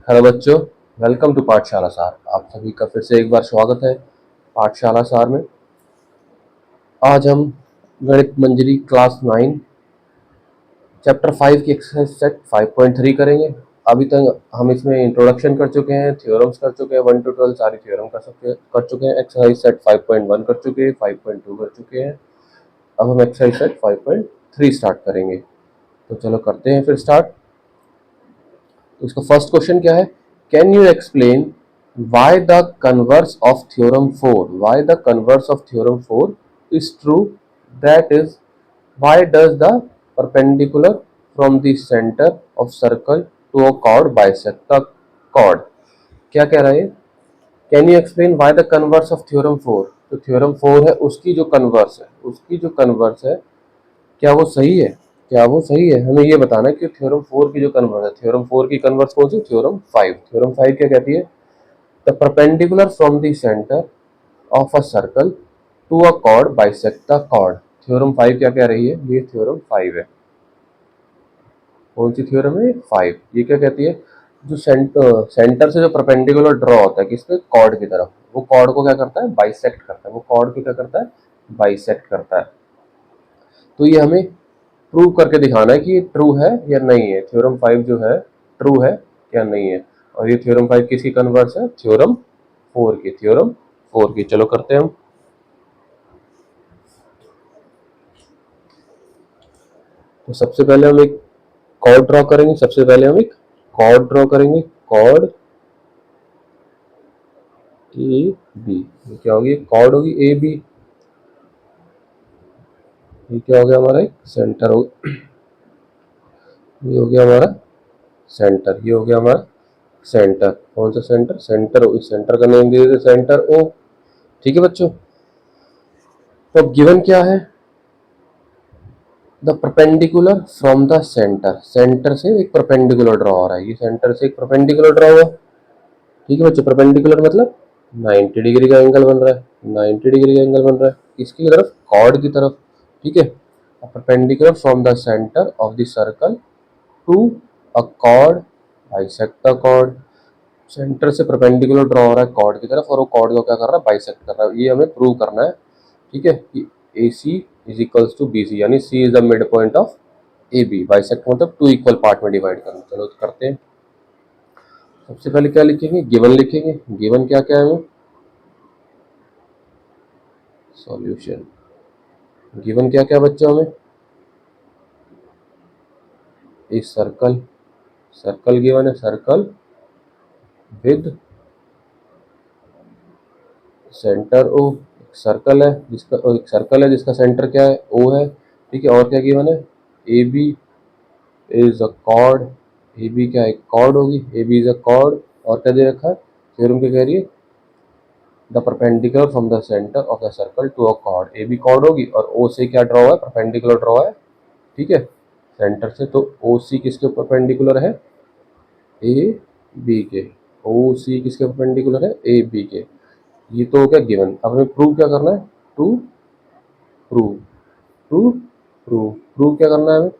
Hello बच्चों, welcome to पाठशाला सार। आप सभी का फिर से एक बार स्वागत है पाठशाला सार में। आज हम गणित मंजरी क्लास 9 चैप्टर 5 की एक्सरसाइज सेट 5.3 करेंगे। अभी तक हम इसमें इंट्रोडक्शन कर चुके हैं, थ्योरम्स कर चुके हैं, 1 to 12 सारी थ्योरम कर चुके हैं। एक्सरसाइज सेट 5.1 कर चुके हैं, 5.2 कर चुके हैं। अब हम एक्सरसाइज सेट 5.3 स्टार्ट करेंगे। तो चलो करते हैं फिर स्टार्ट। तो इसका फर्स्ट क्वेश्चन क्या है? Can you explain why the converse of theorem 4? Why the converse of theorem 4 is true, that is why does the perpendicular from the centre of circle to a chord bisect the chord. क्या कह रहा है? Can you explain why the converse of theorem 4? तो theorem 4 है, उसकी जो converse है, क्या वो सही है? क्या वो सही है? हमें ये बताना है कि थ्योरम 4 की जो कन्वर्स है, थ्योरम 4 की कन्वर्स कौन सी? थ्योरम 5। थ्योरम 5 क्या कहती है? The perpendicular from the centre of a circle to a chord bisect the chord. Theorem 5 क्या कह रही है? ये थ्योरम 5 है। कौन सी थ्योरम है? 5। ये क्या कहती है? जो सेंटर से जो परपेंडिकुलर ड्रॉ होता है किसपे? कॉर्ड की तरफ, वो कॉर्ड को क्या करता है? बाइसेक्ट करता है। वो कॉर्ड को क्या करता है? बाइसेक्ट करता है। तो ये हमें प्रूव करके दिखाना है कि ये ट्रू है या नहीं है। थ्योरम 5 जो है ट्रू है या नहीं है। और ये थ्योरम 5 किसकी कन्वर्स है? थ्योरम 4 की। थ्योरम 4 की। चलो करते हैं हम। तो सबसे पहले हम एक कॉर्ड ड्रॉ करेंगे। सबसे पहले हम एक कॉर्ड ड्रॉ करेंगे। Chord A B. ये क्या होगी? कॉर्ड होगी ए बी। ये क्या हो गया? हमारा एक सेंटर हो, ये हो गया हमारा सेंटर। ये हो गया हमारा सेंटर। कौन सा सेंटर? Centre O. इस सेंटर का नेम दे देते सेंटर ओ। ठीक है बच्चों। तो अब गिवन क्या है? The perpendicular from the centre. Centre से एक परपेंडिकुलर ड्रॉ हो रहा है। ये सेंटर से एक परपेंडिकुलर ड्रॉ हुआ। ठीक है बच्चों। परपेंडिकुलर मतलब 90 डिग्री का एंगल बन रहा है। 90 डिग्री का एंगल बन रहा है किसकी तरफ? कॉर्ड की तरफ। ठीक है। Perpendicular from the centre of the circle to a chord bisect the chord. Centre से परपेंडिकुलर ड्रॉ हो रहा है कॉर्ड की तरफ, और वो कॉर्ड को क्या कर रहा है? बाइसेक्ट कर रहा है। ये हमें प्रूव करना है। ठीक है कि A C is equals to B C, यानी C is the mid point of A B. Bisect मतलब टू इक्वल पार्ट में डिवाइड करना। चलो तो करते हैं। सबसे पहले क्या लिखेंगे? गिवन लिखेंगे। गिवन क्या क्या है हमें? सॉल्यूशन। गिवन क्या क्या बच्चों हमें? A circle. सर्कल गिवन है। Circle with centre O. Circle है जिसका, एक सर्कल है जिसका सेंटर क्या है? ओ है। ठीक है। और क्या गिवन है? A B is a chord. A B क्या है? कॉर्ड होगी। A B is a chord. और क्या दे रखा है? थ्योरम क्या कह रही है? The perpendicular from the centre of the circle to a chord. A B chord होगी, और ओ से क्या ड्रॉ है? परपेंडिकुलर ड्रॉ है। ठीक है। सेंटर से, तो ओ सी किसके परपेंडिकुलर है? ए बी के। ओ सी किसके परपेंडिकुलर है? ए बी के। ये तो हो गया गिवन। अब हमें प्रूव क्या करना है? To prove. To prove. Prove क्या करना है हमें?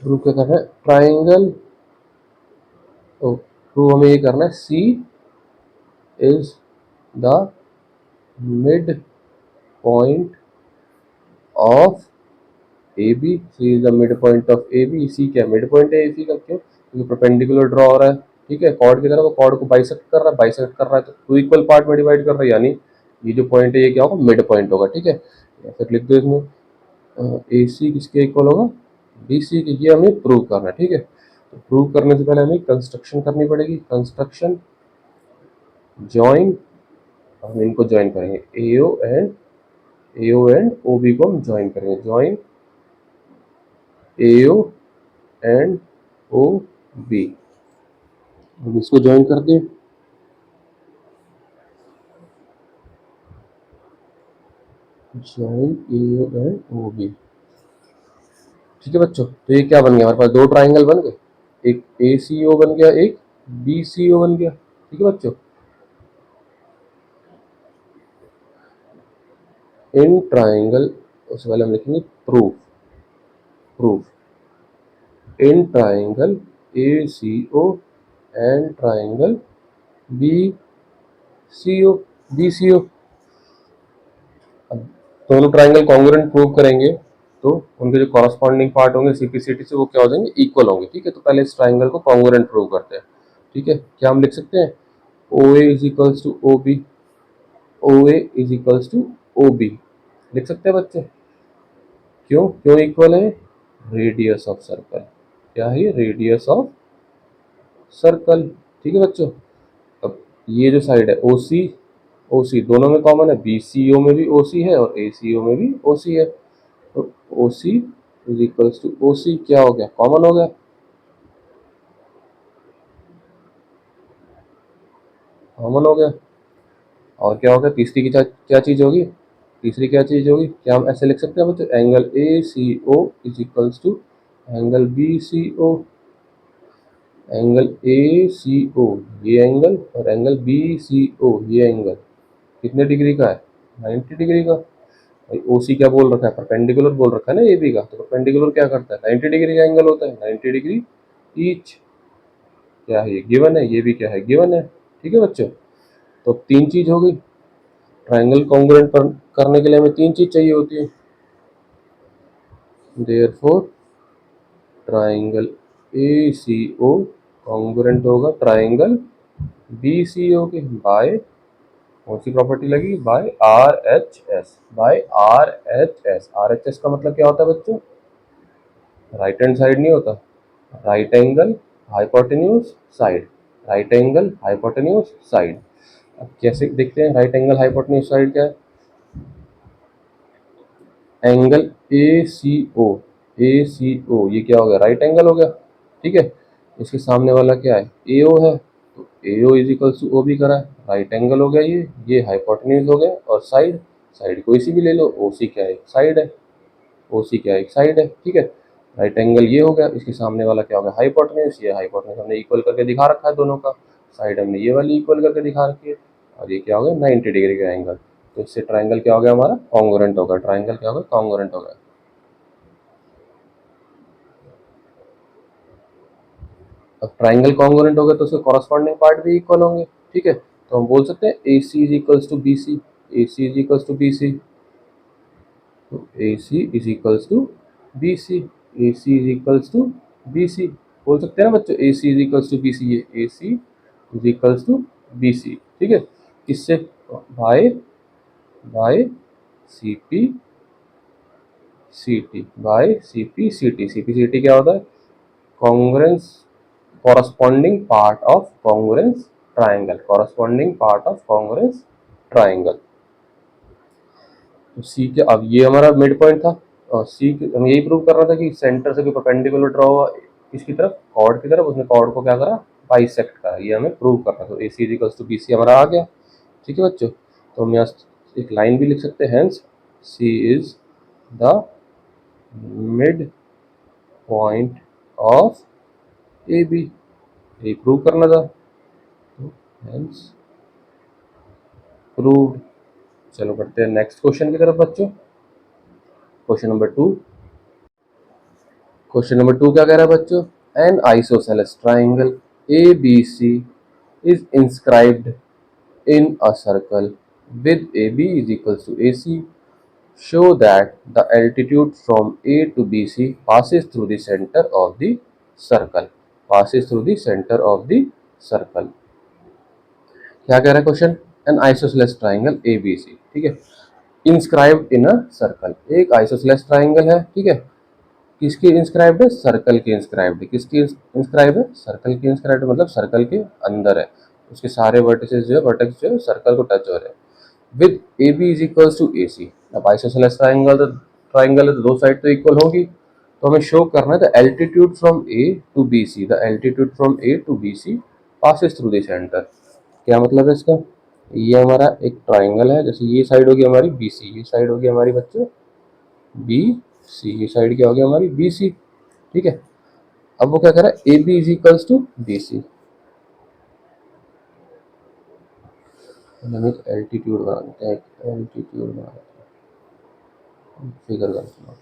प्रूव क्या करना है? ट्राइंगल। तो प्रूव हमें ये करना है C is the mid point of A B. C is the mid point of A B. C क्या? मिड पॉइंट है ए सी का। क्यों? क्योंकि परपेंडिकुलर ड्रॉ हो रहा है। ठीक है। कॉर्ड की तरफ, कॉर्ड को बाइसेक्ट कर रहा है। बाइसेक्ट कर रहा है तो टू इक्वल पार्ट में डिवाइड कर रहा है, यानी ये जो पॉइंट है ये क्या होगा? मिड पॉइंट होगा। ठीक है। या फिर लिख दो इसमें ए सी किसके इक्वल होगा? बी सी के। ये हमें प्रूव करना है। ठीक है। तो प्रूव करने से पहले हमें कंस्ट्रक्शन करनी पड़ेगी। Construction join. हम इनको ज्वाइन करेंगे। ए ओ एंड ओ बी को हम ज्वाइन करेंगे। Join A O and O B. हम इसको ज्वाइन कर दें। Join A O and O B. ठीक है बच्चों। तो ये क्या बन गया? हमारे पास दो ट्राइंगल बन गए। एक ए सी ओ बन गया, एक बी सी ओ बन गया। ठीक है बच्चों। इन ट्राइंगल, उससे पहले हम लिखेंगे proof. Proof in triangle A C O and triangle B C O B C O. अब दोनों ट्राइंगल कॉन्ग्रुएंट प्रूव करेंगे तो उनके जो कॉरस्पॉन्डिंग पार्ट होंगे सीपीसीटी से वो क्या हो जाएंगे, इक्वल होंगे। ठीक है, तो पहले इस ट्राइंगल को कॉन्ग्रुएंट प्रूव करते हैं। ठीक है, क्या हम लिख सकते हैं, O A is equals to O B, O A is equals to O B लिख सकते हैं बच्चे। क्यों क्यों इक्वल है, रेडियस ऑफ सर्कल। क्या है ये, रेडियस ऑफ सर्कल। ठीक है बच्चों, अब ये जो साइड है ओ सी, ओ सी दोनों में कॉमन है, बी सी ओ में भी ओ सी है और ए सी ओ में भी ओ सी है। तो ओ सी इज इक्वल्स टू ओ सी क्या हो गया, कॉमन हो गया, कॉमन हो गया। और क्या हो गया, तीसरी की क्या चीज होगी, तीसरी क्या चीज होगी, क्या हम ऐसे लिख सकते हैं बच्चों, angle A C O is equals to angle B C O. Angle A C O ये एंगल और एंगल बी सी ओ ये एंगल कितने डिग्री का है, 90 डिग्री का। भाई ओ सी क्या बोल रखा है, परपेंडिकुलर बोल रखा है ना ए बी का, तो परपेंडिकुलर क्या करता है, 90 डिग्री का एंगल होता है, 90 डिग्री ईच। क्या है ये, गिवन है, ये भी क्या है, गिवन है। ठीक है बच्चों, तो तीन चीज हो गई, ट्राइंगल कॉन्ग्रुएंट करने के लिए हमें तीन चीज चाहिए होती है। Therefore triangle A C O congruent होगा ट्राइंगल बी सी ओ के बाय, कौन सी प्रॉपर्टी लगी, by R H S, by R H S. R H S का मतलब क्या होता है बच्चों, राइट हैंड साइड नहीं होता, right angle hypotenuse side, right angle hypotenuse side. अब कैसे देखते हैं राइट एंगल हाइपोटेन्यूज साइड क्या है, angle A C O, A C O ये क्या हो गया, राइट एंगल हो गया। ठीक है, इसके सामने वाला क्या है, ए ओ है, तो A O is equal to O भी करा है, राइट एंगल हो गया ये हाइपोटेन्यूज हो गया, और साइड, साइड कोई सी भी ले लो, ओ सी क्या है, एक साइड है, ओ सी क्या है, एक साइड है। ठीक है, राइट एंगल ये हो गया, इसके सामने वाला क्या हो गया, हाइपोटेन्यूज, ये हाइपोटेन्यूज हमने इक्वल करके दिखा रखा है दोनों का, साइड हमने ये वाली इक्वल करके दिखा रखी है, और ये क्या हो गया, 90 डिग्री का एंगल। तो इससे ट्राइंगल क्या हो गया हमारा, कॉन्ग्रुएंट होगा, ट्राइंगल क्या होगा, कॉन्ग्रुएंट होगा। अब ट्राइंगल कॉन्ग्रुएंट हो गए तो उसके कॉरस्पॉन्डिंग पार्ट भी इक्वल होंगे। ठीक है, तो हम बोल सकते हैं A C is equals to B C, A C is equals to B C, तो A C is equals to B C, A C is equals to B C बोल सकते हैं ना बच्चों, A C is equals to B C, ये A C is equals to B C. ठीक है, किससे, by by C P C T, by C P C T. C P C T क्या होता है, congruence, corresponding part of congruence triangle, corresponding part of congruence triangle। तो सी के, अब ये हमारा मिड पॉइंट था, और सी हम यही प्रूव कर रहा था कि सेंटर से कोई परपेंडिकुलर ड्रॉ हुआ इसकी तरफ, कॉर्ड की तरफ, उसने कॉर्ड को क्या करा, बाइसेक्ट करा, ये हमें प्रूव करना। तो A C equals to B सी हमारा आ गया। ठीक है बच्चों, तो हम यहाँ एक लाइन भी लिख सकते हैं, hence C is the mid point of A B, ये प्रूव करना था, तो हेंस प्रूव्ड। चलो बढ़ते हैं नेक्स्ट क्वेश्चन की तरफ बच्चों। Question number two, question number two क्या कह रहा है बच्चों, an isosceles triangle A B C is inscribed in a circle with AB is equals to AC. Show that the altitude from A to BC passes through the center of the circle. Passes through the center of the circle. क्या कह रहा है question, an isosceles triangle A B C. ठीक है, inscribed in a circle, एक isosceles triangle है। ठीक है, किसकी इंस्क्राइब्ड है, सर्कल की इंस्क्राइब्ड है, किसकी इंस्क्राइब है, सर्कल की इंस्क्राइब्ड है, मतलब सर्कल के अंदर है, उसके सारे वर्टिसेस जो है, वर्टेक्स जो है सर्कल को टच हो रहे हैं, with A B is equals to A C. अब आइसोसेलेस ट्राइंगल है तो दो साइड तो इक्वल होगी, तो हमें शो करना है the altitude from A to B C, the altitude from A to B C passes through the centre. क्या मतलब है इसका, ये हमारा एक ट्राइंगल है, जैसे ये साइड होगी हमारी बी सी, ये साइड होगी हमारी बच्चों बी सी, ये साइड क्या होगी हमारी बी सी। ठीक है, अब वो क्या कर रहा है, A B is equals to B C, हमें एल्टीट्यूड बना देते हैं, एल्टीट्यूड बना देते हैं, फिगर करते हैं।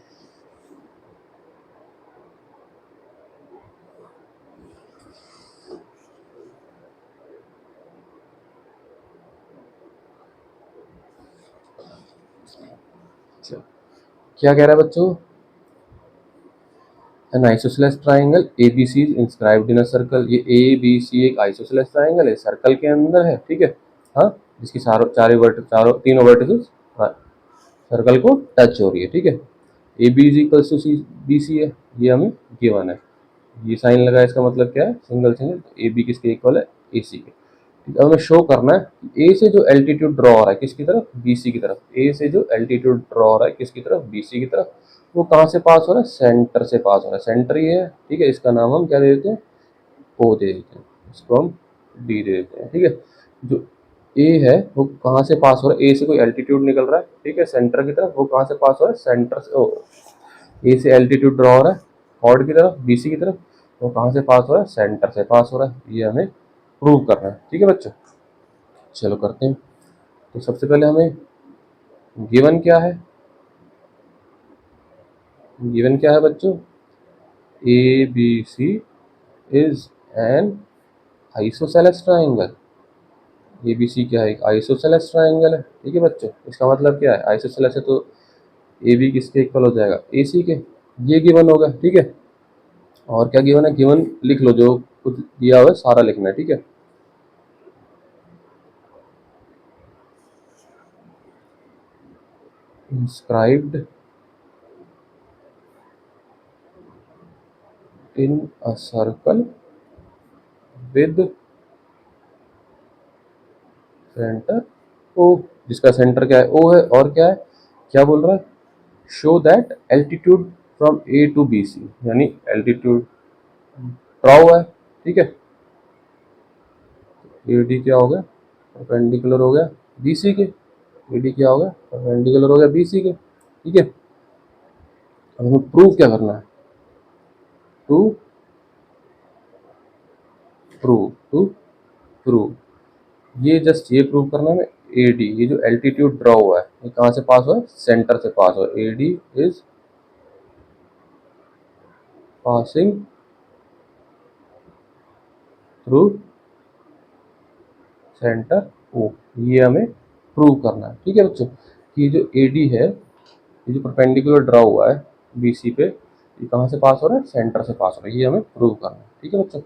चलो, क्या कह रहा है बच्चों? An isosceles triangle A B C is inscribed in a circle. ये ए बी सी एक आइसोसेलेस ट्राइंगल है, सर्कल के अंदर है, ठीक है। हाँ, जिसकी चारों तीनों वर्टिसेस सर्कल को टच हो रही है, ठीक है। A B is equal to C B C है, ये हमें गिवन है। ये साइन लगा, इसका मतलब क्या है? Single single. ए बी किसके इक्वल है? ए सी के। ठीक है, हमें शो करना है ए से जो एल्टीट्यूड ड्रॉ हो रहा है किसकी तरफ? बी सी की तरफ। ए से जो एल्टीट्यूड ड्रॉ हो रहा है किसकी तरफ? बी सी की तरफ। वो कहाँ से पास हो रहा है? सेंटर से पास हो रहा है। सेंटर ये है, ठीक है। इसका नाम हम क्या दे देते हैं? ओ दे देते हैं। इसको हम डी दे देते हैं, ठीक है। जो ए है वो कहाँ से पास हो रहा है? ए से कोई एल्टीट्यूड निकल रहा है, ठीक है, सेंटर की तरफ। वो कहाँ से पास हो रहा है? सेंटर से। ए से एल्टीट्यूड ड्रॉ हो रहा है कॉर्ड की तरफ, बी सी की तरफ। वो कहाँ से पास हो रहा है? सेंटर से पास हो रहा है। ये हमें प्रूव करना है, ठीक है बच्चों। चलो करते हैं। तो सबसे पहले हमें गिवन क्या है? गिवन क्या है बच्चों? A B C is an isosceles triangle. A B C क्या है? एक आइसोसेलेस ट्राइंगल है, ठीक है बच्चों। इसका मतलब क्या है? आइसोसेलेस है तो ए बी किसके इक्वल हो जाएगा? ए सी के। ये गिवन होगा, ठीक है। और क्या गिवन है? गिवन लिख लो, जो कुछ दिया हुआ है सारा लिखना है, ठीक है। Inscribed in a circle with centre O. जिसका सेंटर क्या है? ओ है। और क्या है? क्या बोल रहा है? Show that altitude from A to B C, यानी एल्टीट्यूड ड्रॉ हुआ है, ठीक है। ए डी क्या हो गया? परपेंडिकुलर हो गया बी सी के। ए डी क्या हो गया? परपेंडिकुलर हो गया बी सी के, ठीक है। अब हमें प्रूव क्या करना है? To to prove. ये जस्ट ये प्रूव करना है। ए डी, ये जो एल्टीट्यूड ड्रॉ हुआ है, ये कहाँ से पास हुआ है? सेंटर से पास हुआ है। A D is passing through centre O. ये हमें प्रूव करना है, ठीक है बच्चों। कि जो ए डी है, ये जो परपेंडिकुलर ड्रॉ हुआ है बी सी पे, ये कहाँ से पास हो रहा है? सेंटर से पास हो रहा है। ये हमें प्रूव करना है, ठीक है बच्चों।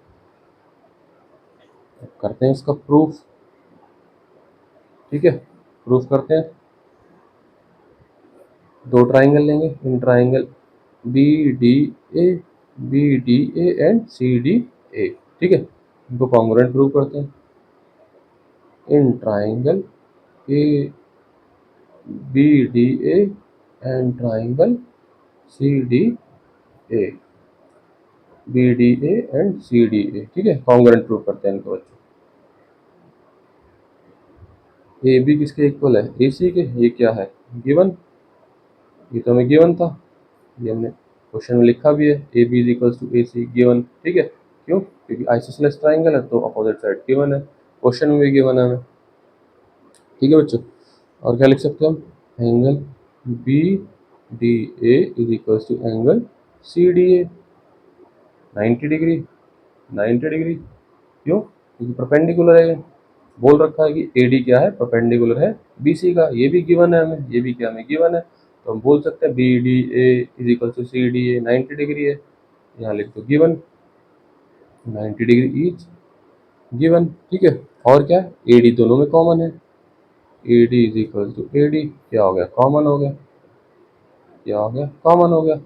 करते हैं इसका प्रूफ, ठीक है। प्रूफ करते हैं। दो ट्राइंगल लेंगे। In triangle B D A, B D A and C D A, ठीक है। इनको कॉन्ग्रुएंट प्रूव करते हैं। In triangle A B D A and triangle C D A, B D A and C D A, ठीक है। Congruent prove करते हैं इनको बच्चों। ए बी किसके इक्वल है? ए सी के। ये क्या है? गिवन। ये तो हमें गिवन था, ये हमने क्वेश्चन में लिखा भी है। A B is equal to A C given, ठीक है। क्यों? क्योंकि आइसोसेलेस ट्राइंगल है तो अपोजिट साइड गिवन है। क्वेश्चन में भी गिवन है हमें, ठीक है बच्चों। और क्या लिख सकते हैं हम? Angle B D A is equal to angle C D A 90 degree. 90 degree क्यों? क्योंकि परपेंडिकुलर है। बोल रखा है कि ए डी क्या है? परपेंडिकुलर है बी सी का। ये भी गिवन है हमें, ये भी क्या हमें गिवन है। तो हम बोल सकते हैं B D A is equal to C D A 90 degree है। यहाँ लिख दो गिवन, 90 डिग्री इज गिवन, ठीक है। और क्या है? ए डी दोनों में कॉमन है। A D is equal to A D क्या हो गया? कॉमन हो गया। क्या हो गया? कॉमन हो गया,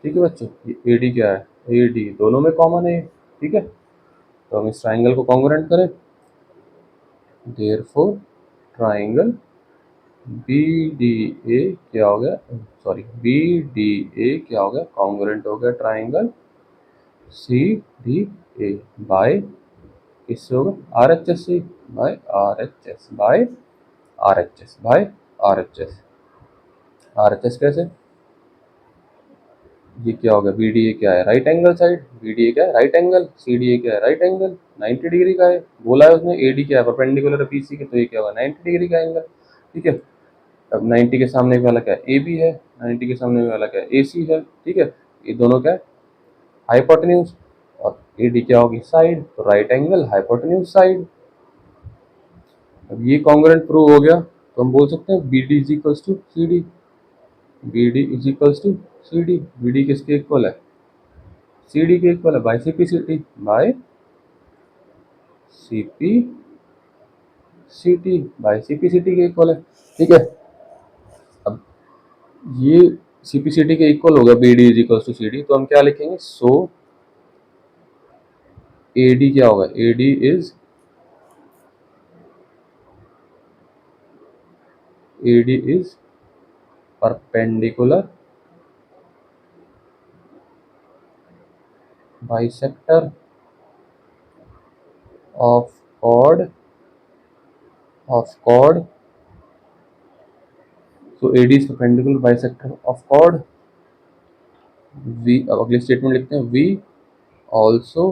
ठीक है बच्चों। ये ए डी क्या है? ए डी दोनों में कॉमन है, ठीक है। तो हम इस ट्राइंगल को कॉन्ग्रुएंट करें। Therefore triangle B D A क्या हो गया? सॉरी, बी डी ए क्या हो गया? कॉन्ग्रुएंट हो गया triangle C D A by, किससे होगा? आर एच एस से। By R H S, by R H S, by R H S. R H S कैसे? ये क्या हो गया? बी डी ए क्या है? Right angle side. B D A क्या है? Right angle. C D A क्या है? Right angle. 90 डिग्री का है, बोला है उसने। ए डी क्या है? परपेंडिकुलर है पी सी के, तो ये क्या होगा? 90 डिग्री का एंगल, ठीक है। अब 90 के सामने वाला क्या है? ए बी है। 90 के सामने वाला क्या है? ए सी है, ठीक है। ये दोनों क्या है? हाइपोटेन्यूज। और ए डी क्या होगी? साइड। तो राइट एंगल हाइपोटेन्यूज साइड। अब ये कॉन्ग्रुएंट प्रूव हो गया, तो हम बोल सकते हैं B D is equals to C D, B D is equals to C D. B D किसके इक्वल है? सी डी के इक्वल है, by C P C T, by C P C T, by C P C T के equal है। ठीक है, अब ये सी पी सी टी के इक्वल हो गया B D is equals to C D, तो हम क्या लिखेंगे? सो ए डी क्या होगा? ए D is AD is perpendicular bisector of chord. So AD is perpendicular bisector of chord. We अब अगले स्टेटमेंट लिखते हैं, also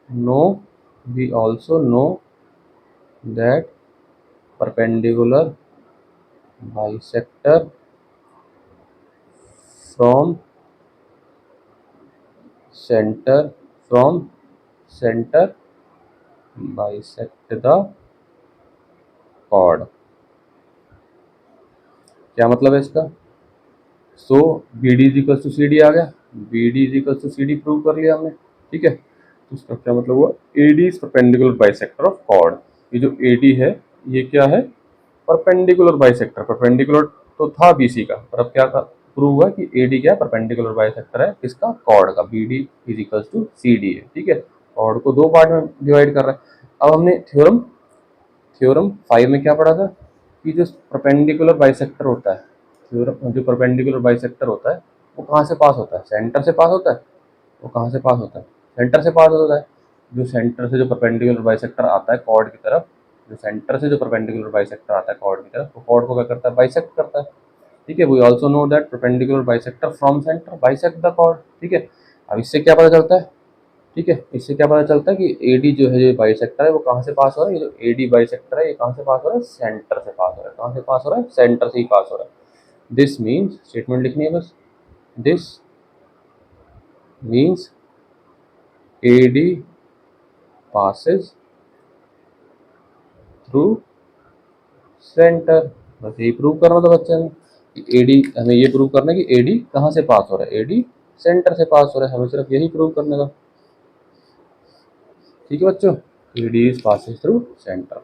know we also know that perpendicular bisector from center bisect the chord। क्या मतलब है इसका? So B D is equal to C D आ गया, B D is equal to C D prove कर लिया हमने। ठीक है, तो इसका क्या मतलब हुआ? A D is perpendicular bisector of chord. ये जो ए डी है ये क्या है? Perpendicular bisector. परपेंडिकुलर तो था बीसी का, पर अब क्या प्रूव हुआ कि ए डी क्या परपेंडिकुलर बाइसेक्टर है किसका? कॉर्ड का। B D is equal to C D है। ठीक है, कॉर्ड को दो पार्ट में डिवाइड कर रहा है। अब हमने थ्योरम थ्योरम 5 में क्या पढ़ा था कि जो परपेंडिकुलर बाइसेक्टर होता है, थ्योरम जो परपेंडिकुलर बाइसेक्टर होता है वो कहाँ से पास होता है? सेंटर से पास होता है। वो कहाँ से पास होता है? सेंटर से पास होता है। जो सेंटर से जो परपेंडिकुलर बाइसेक्टर आता है कॉर्ड की तरफ, जो सेंटर से जो परपेंडिकुलर बाइसेक्टर आता है कॉर्ड की तरफ, वो कॉर्ड को क्या करता है? बाइसेक्ट करता है। ठीक है, we also know that perpendicular bisector from centre bisect the chord. ठीक है, अब इससे क्या पता चलता है? ठीक है, इससे क्या पता चलता है कि एडी जो है, जो बाइसेक्टर है, वो कहाँ से पास हो रहा है? ये जो एडी बाइसेक्टर है ये कहाँ से पास हो रहा है? सेंटर से पास हो रहा है। कहाँ से पास हो रहा है? सेंटर से ही पास हो रहा है। दिस मीन्स, स्टेटमेंट लिखनी है बस, this means AD passes through centre. बस यही प्रूव करना था बच्चे ने कि एडी, हमें ये प्रूव करना है कि एडी कहाँ से पास हो रहा है? एडी सेंटर से पास हो रहा है, हमें सिर्फ यही प्रूव करने का। ठीक है बच्चों, AD is passing through centre.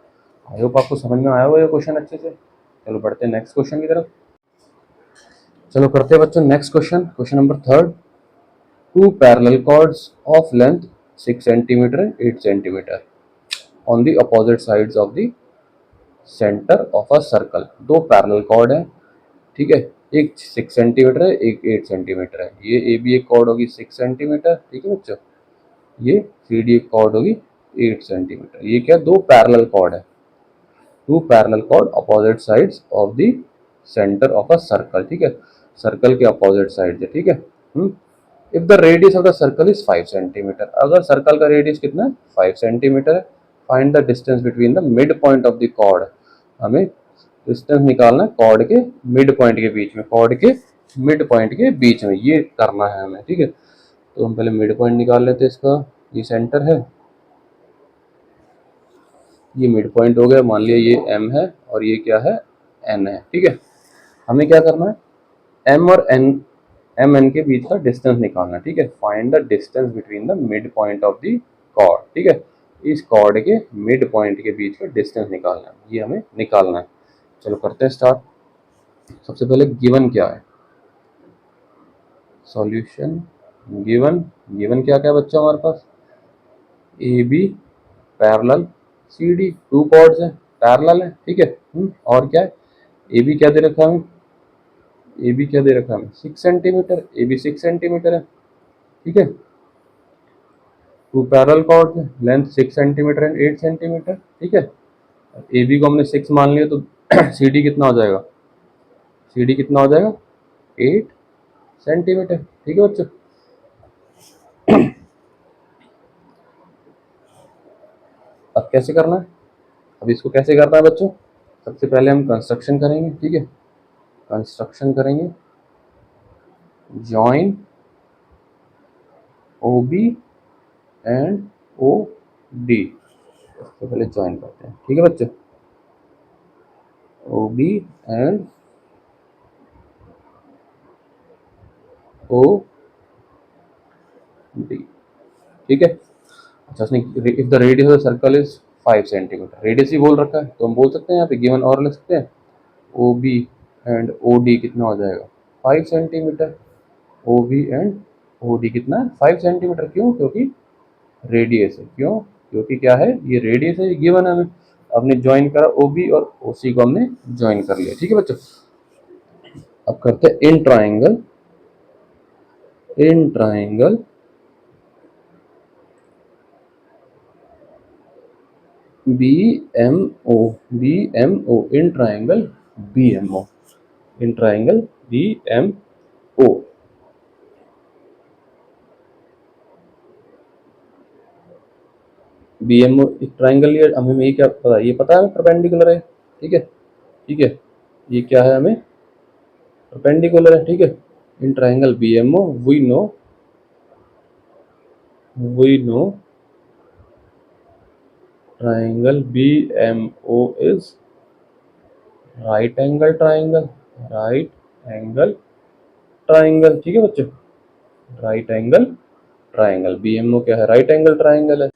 I hope आपको समझ में आया हुआ ये क्वेश्चन अच्छे से। चलो बढ़ते हैं नेक्स्ट क्वेश्चन की तरफ। चलो करते हैं बच्चों next question, question number 3। Two parallel chords of length 6 centimetre and 8 centimetre on the opposite sides of the centre of a circle. दो पैरेलल कॉर्ड है, ठीक है, एक 6 सेंटीमीटर है, एक 8 सेंटीमीटर है। ये ए बी एक कॉर्ड होगी 6 सेंटीमीटर, ठीक है बच्चों, ये सी डी एक कॉर्ड होगी 8 सेंटीमीटर। ये क्या? दो पैरेलल कॉर्ड है, two parallel chord opposite sides of the centre of a circle. ठीक है, सर्कल के अपोजिट साइड है। ठीक है, if the radius of the circle is 5 centimetre, अगर सर्कल का रेडियस कितना है? 5 सेंटीमीटर है। Find the distance between the mid point of the chord. हमें डिस्टेंस निकालना है कॉर्ड के मिड पॉइंट के बीच में, कॉर्ड के मिड पॉइंट के बीच में ये करना है हमें। ठीक है, तो हम पहले मिड पॉइंट निकाल लेते हैं इसका। ये सेंटर है, ये मिड पॉइंट हो गया, मान लिया ये m है और ये क्या है? n है। ठीक है, हमें क्या करना है? m और n, m n के बीच का डिस्टेंस निकालना है। ठीक है, find the distance between the mid point of the chord. ठीक है, इस कॉर्ड के मिड पॉइंट के बीच का डिस्टेंस निकालना है, ये हमें निकालना है। चलो करते हैं स्टार्ट। सबसे पहले गिवन क्या है? सॉल्यूशन गिवन, गिवन क्या क्या बच्चा हमारे पास? A B parallel C D, two chords है, पैरेलल है। ठीक है, और क्या है? ए बी क्या दे रखा है हमें? ए बी क्या दे रखा है हमें? 6 सेंटीमीटर, ए बी 6 सेंटीमीटर है। ठीक है, टू पैरेलल कॉर्ड्स है, लेंथ 6 सेंटीमीटर एंड 8 सेंटीमीटर। ठीक है, ए बी को हमने 6 मान लिया, तो सी डी कितना हो जाएगा? सी डी कितना हो जाएगा? 8 सेंटीमीटर। ठीक है बच्चों, अब कैसे करना है? अब इसको कैसे करना है बच्चों? सबसे पहले हम कंस्ट्रक्शन करेंगे। ठीक है, कंस्ट्रक्शन करेंगे, join O B and O D. सबसे पहले ज्वाइन करते हैं। ठीक है बच्चों, O B and O D, ठीक है। अच्छा, उसने if the radius of the circle is 5 centimetre, radius ही बोल रखा है तो हम बोल सकते हैं यहाँ पे गिवन और ले सकते हैं, O B and O D कितना हो जाएगा 5 centimetre. O B and O D कितना है 5 सेंटीमीटर। क्यों? क्योंकि रेडियस है। क्यों? क्योंकि क्या है, ये रेडियस है, ये गिवन है हमें। हमने ज्वाइन करा ओ बी और ओ सी को हमने ज्वाइन कर लिया, ठीक है बच्चों। अब करते हैं in triangle, in triangle B M O, B M O, in triangle B M O, in triangle B M O. B M O एक ट्राइंगल लिया, हमें ये क्या पता है, ये पता है परपेंडिकुलर है, ठीक है, ठीक है। ये क्या है, हमें परपेंडिकुलर है, ठीक है। In triangle B M O we know triangle BMO is right angle triangle, right angle triangle, ठीक है बच्चों, right angle triangle। BMO क्या है, right angle triangle है।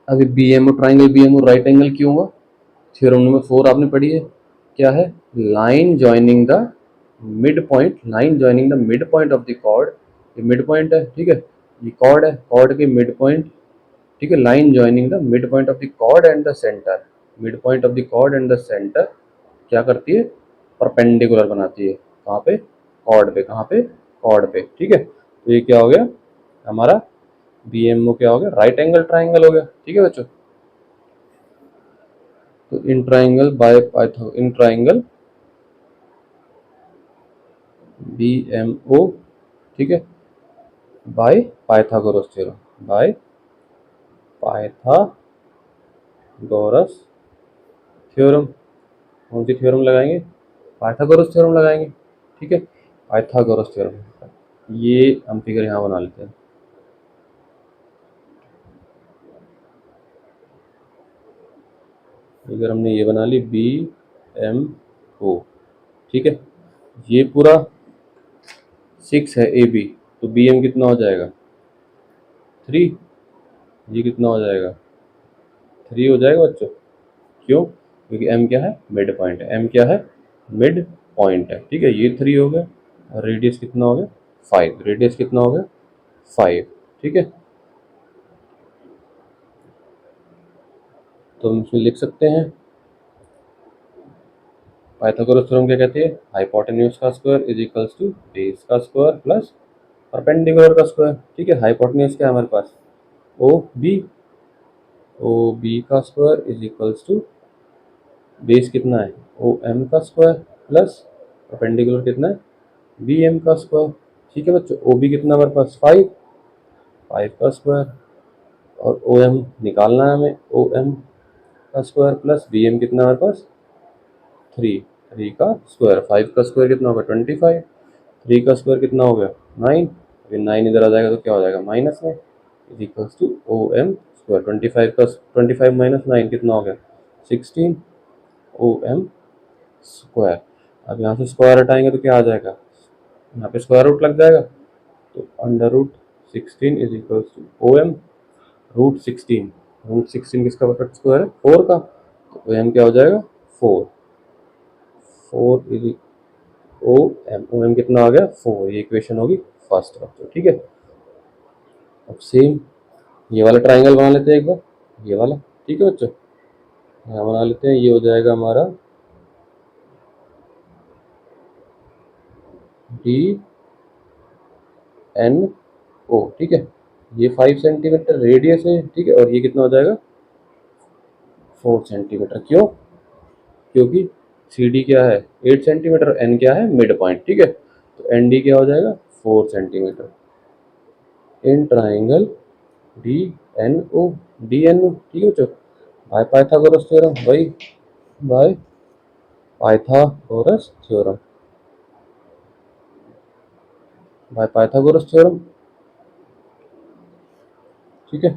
अभी BMO triangle BMO right angle क्यों हुआ? थ्योरम नंबर 4 आपने पढ़ी है, क्या है, line joining the mid point, line joining the mid point of the chord, ये मिड पॉइंट है, ठीक है, ये कॉर्ड है, कॉर्ड के मिड पॉइंट, ठीक है, line joining the mid point of the chord and the centre, mid point of the chord and the centre क्या करती है, परपेंडिकुलर बनाती है, कहाँ पे, कॉर्ड पे, कहाँ पे, कॉर्ड पे, ठीक है। तो ये क्या हो गया हमारा, बीएमओ क्या हो गया, राइट एंगल ट्राइंगल हो गया, ठीक है बच्चों। तो in triangle by Pythagoras, in triangle BMO, ठीक है, bye Pythagoras theorem, by Pythagoras theorem. कौन सी थ्योरम लगाएंगे, पाइथागोरस थ्योरम लगाएंगे, ठीक है, पाइथागोरस थ्योरम। ये हम फिगर यहाँ बना लेते हैं, फिगर हमने ये बना ली बी एम ओ, ठीक है। ये पूरा 6 है ए बी, तो बी एम कितना हो जाएगा 3, ये कितना हो जाएगा 3 हो जाएगा बच्चों। क्यों? क्योंकि एम क्या है, मिड पॉइंट है, एम क्या है, मिड पॉइंट है, ठीक है। ये 3 हो गया और रेडियस कितना हो गया 5, रेडियस कितना हो गया 5, ठीक है। तो हम इसमें लिख सकते हैं, पाइथागोरस थ्योरम क्या कहती है, हाइपोटेन्यूज का square is equals to base का स्क्वायर प्लस परपेंडिकुलर का स्क्वायर, ठीक है। हाइपोटेन्यूज क्या है हमारे पास, ओ बी, ओ बी का square is equals to base कितना है ओ एम का स्क्वायर प्लस परपेंडिकुलर कितना है बी एम का स्क्वायर, ठीक है बच्चों। ओ बी कितना हमारे पास 5, 5 का स्क्वायर, और ओ एम निकालना है हमें, ओ एम का स्क्वायर प्लस बी एम कितना हमारे पास 3, 3 का स्क्वायर, 5 का स्क्वायर कितना होगा 25, 3 का स्क्वायर कितना हो गया 9, अगर 9 इधर आ जाएगा तो क्या हो जाएगा माइनस में, is equals to O M square, 25 का 25 माइनस 9 कितना हो गया 16 ओ एम स्क्वायर। अब यहाँ से स्क्वायर हटाएंगे तो क्या आ जाएगा, यहाँ पे स्क्वायर रूट लग जाएगा, तो under root 16 is equals to O M root 16, root 16 किसका परफेक्ट स्क्वायर है 4 का, तो ओ एम क्या हो जाएगा 4, 4 इज ओ एम कितना आ गया 4, ये इक्वेशन होगी फर्स्ट बच्चों, ठीक है। अब सेम ये वाला ट्राइंगल बना लेते हैं एक बार, ये वाला, ठीक है बच्चों, यहाँ बना लेते हैं, ये हो जाएगा हमारा डी एन ओ, ठीक है। ये 5 सेंटीमीटर रेडियस है, ठीक है, और ये कितना हो जाएगा 4 सेंटीमीटर। क्यों? क्योंकि सी डी क्या है 8 सेंटीमीटर, एन क्या है मिड पॉइंट, ठीक है, तो एन डी क्या हो जाएगा 4 centimetre. In triangle D N O, D N O, ठीक है बच्चों, बाय पाइथागोरस थ्योरम, वही by Pythagoras theorem, by Pythagoras theorem, ठीक है।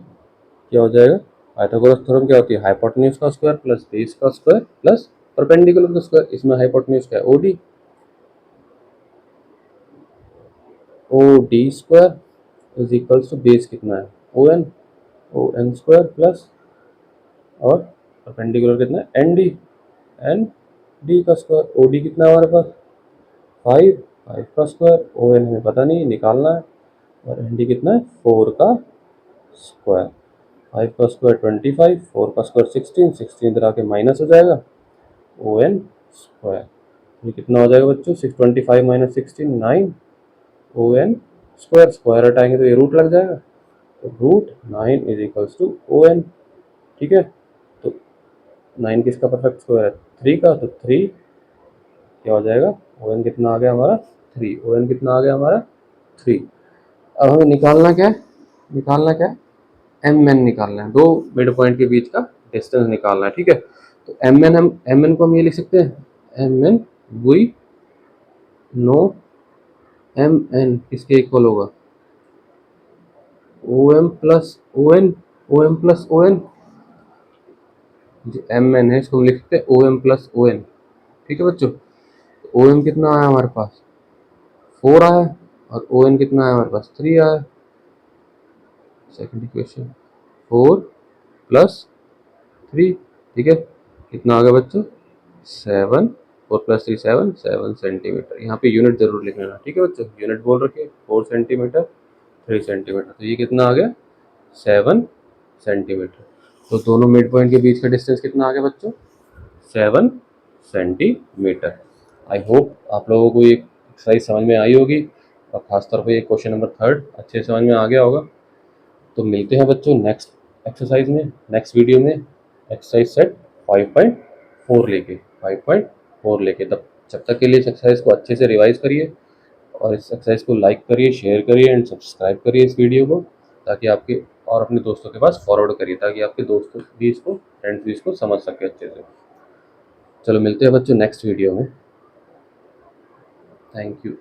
क्या हो जाएगा, पाइथागोरस थ्योरम क्या होती है, हाइपोटेन्यूज का स्क्वायर प्लस बेस का स्क्वायर प्लस परपेंडिकुलर का स्क्वायर, इसमें हाइपोटेन्यूज क्या है, OD, O D square is equals to base कितना है, ओ एन स्क्वायर प्लस और परपेंडिकुलर कितना है, एन डी, एन डी का स्क्वायर, ओ डी कितना है हमारे पास 5, 5 का स्क्वायर, ओ एन हमें पता नहीं निकालना है, और एन डी कितना है 4 का स्क्वायर, 5 का स्क्वायर 25, 4 का स्क्वायर 16, 16 इधर आके माइनस हो जाएगा, ओ एन स्क्वायर, ये कितना हो जाएगा बच्चों, 625 minus 16 9, O N square, square हटाएंगे तो ये रूट लग जाएगा, तो root 9 is equals to O N. ठीक है, तो 9 किसका परफेक्ट स्क्वायर है, 3 का, तो 3 क्या हो जाएगा, ओ एन कितना आ गया हमारा 3, ओ एन कितना आ गया हमारा 3। अब हमें निकालना क्या है, एम एन निकालना है, दो मिड पॉइंट के बीच का डिस्टेंस निकालना है। ठीक है, तो एम एन को हम ये लिख सकते हैं, M N we know M N किसके इक्वल होगा, O M plus O N, O M plus O N, जो एम एन है इसको हम लिख सकते हैं O M plus O N. ठीक है बच्चों, ओ एम कितना आया हमारे पास 4 आया, और ओ एन कितना आया हमारे पास 3 आया। सेकंड इक्वेशन 4 प्लस 3, ठीक है, कितना आ गया बच्चों 7, 4 प्लस 3 7, 7 सेंटीमीटर, यहाँ पे यूनिट जरूर लिख लेना। ठीक है बच्चों, यूनिट बोल रखिए 4 सेंटीमीटर 3 सेंटीमीटर, तो ये कितना आ गया 7 सेंटीमीटर। तो दोनों मिड पॉइंट के बीच का डिस्टेंस कितना आ गया बच्चों 7 सेंटीमीटर। आई होप आप लोगों को ये एक्सरसाइज समझ में आई होगी, और खासतौर पर ये क्वेश्चन नंबर 3 अच्छे समझ में आ गया होगा। तो मिलते हैं बच्चों नेक्स्ट एक्सरसाइज में, नेक्स्ट वीडियो में, एक्सरसाइज सेट 5.4 लेके 5.4 लेके। तब जब तक के लिए इस एक्सरसाइज को अच्छे से रिवाइज करिए, और इस एक्सरसाइज को लाइक करिए, शेयर करिए एंड सब्सक्राइब करिए इस वीडियो को, ताकि आपके और अपने दोस्तों के पास फॉरवर्ड करिए, ताकि आपके दोस्त भी इसको, फ्रेंड्स भी इसको समझ सके अच्छे से। चलो मिलते हैं बच्चों नेक्स्ट वीडियो में, थैंक यू।